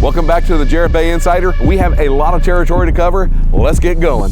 Welcome back to the Jarrett Bay Insider. We have a lot of territory to cover. Let's get going.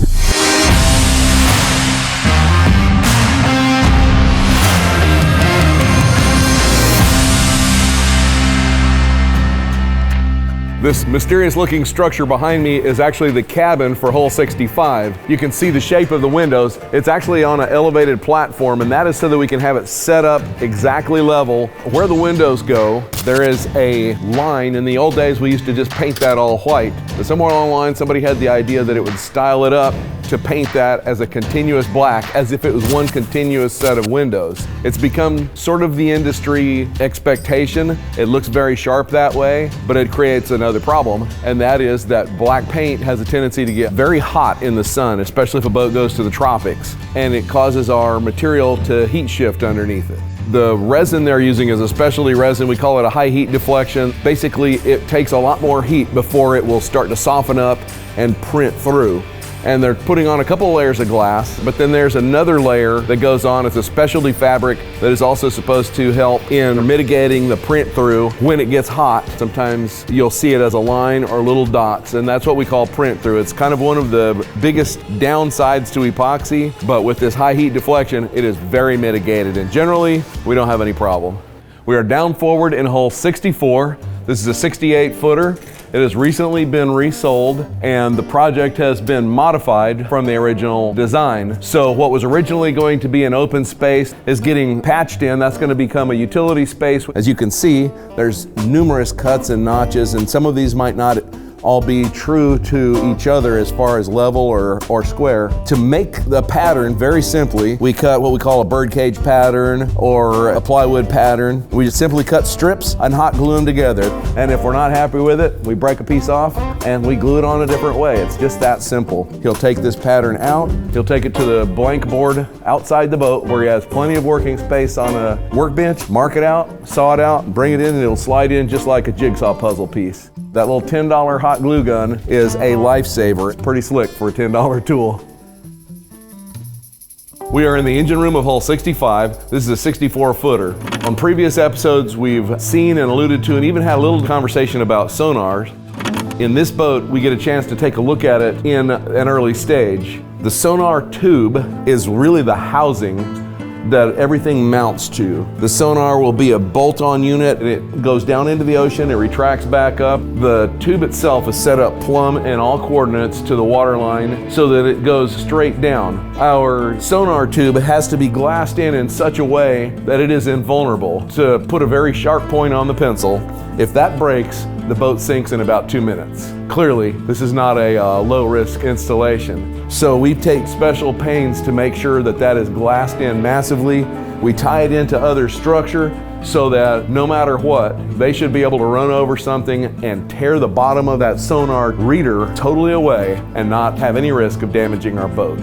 This mysterious looking structure behind me is actually the cabin for hole 65. You can see the shape of the windows. It's actually on an elevated platform, and that is so that we can have it set up exactly level. Where the windows go, there is a line. In the old days, we used to just paint that all white. But somewhere along the line, somebody had the idea that it would style it up to paint that as a continuous black, as if it was one continuous set of windows. It's become sort of the industry expectation. It looks very sharp that way, but it creates another problem, and that is that black paint has a tendency to get very hot in the sun, especially if a boat goes to the tropics, and it causes our material to heat shift underneath it. The resin they're using is a specialty resin. We call it a high heat deflection. Basically, it takes a lot more heat before it will start to soften up and print through. And they're putting on a couple of layers of glass, but then there's another layer that goes on. It's a specialty fabric that is also supposed to help in mitigating the print through when it gets hot. Sometimes you'll see it as a line or little dots, and that's what we call print through. It's kind of one of the biggest downsides to epoxy, but with this high heat deflection, it is very mitigated, and generally, we don't have any problem. We are down forward in hole 64. This is a 68 footer. It has recently been resold, and the project has been modified from the original design. So what was originally going to be an open space is getting patched in. That's going to become a utility space. As you can see, there's numerous cuts and notches, and some of these might not all be true to each other as far as level or square. To make the pattern, very simply, we cut what we call a birdcage pattern or a plywood pattern. We just simply cut strips and hot glue them together. And if we're not happy with it, we break a piece off and we glue it on a different way. It's just that simple. He'll take this pattern out, he'll take it to the blank board outside the boat where he has plenty of working space on a workbench, mark it out, saw it out, bring it in, and it'll slide in just like a jigsaw puzzle piece. That little $10 hot glue gun is a lifesaver. It's pretty slick for a $10 tool. We are in the engine room of hole 65. This is a 64 footer. On previous episodes, we've seen and alluded to and even had a little conversation about sonars. In this boat, we get a chance to take a look at it in an early stage. The sonar tube is really the housing that everything mounts to. The sonar will be a bolt-on unit, and it goes down into the ocean, it retracts back up. The tube itself is set up plumb in all coordinates to the water line so that it goes straight down. Our sonar tube has to be glassed in such a way that it is invulnerable. To put a very sharp point on the pencil, if that breaks, the boat sinks in about 2 minutes. Clearly, this is not a low-risk installation. So we take special pains to make sure that that is glassed in massively. We tie it into other structure so that no matter what, they should be able to run over something and tear the bottom of that sonar reader totally away and not have any risk of damaging our boat.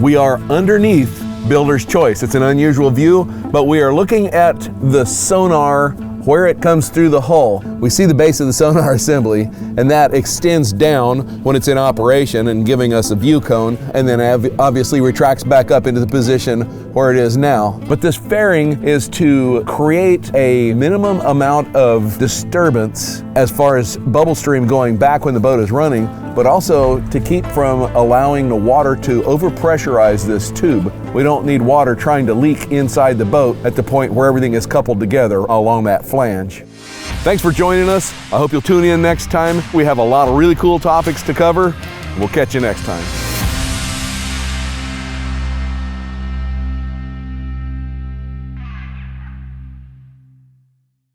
We are underneath Builder's Choice. It's an unusual view, but we are looking at the sonar where it comes through the hull. We see the base of the sonar assembly, and that extends down when it's in operation and giving us a view cone, and then obviously retracts back up into the position where it is now. But this fairing is to create a minimum amount of disturbance as far as bubble stream going back when the boat is running, but also to keep from allowing the water to overpressurize this tube. We don't need water trying to leak inside the boat at the point where everything is coupled together along that flange. Thanks for joining us. I hope you'll tune in next time. We have a lot of really cool topics to cover. We'll catch you next time.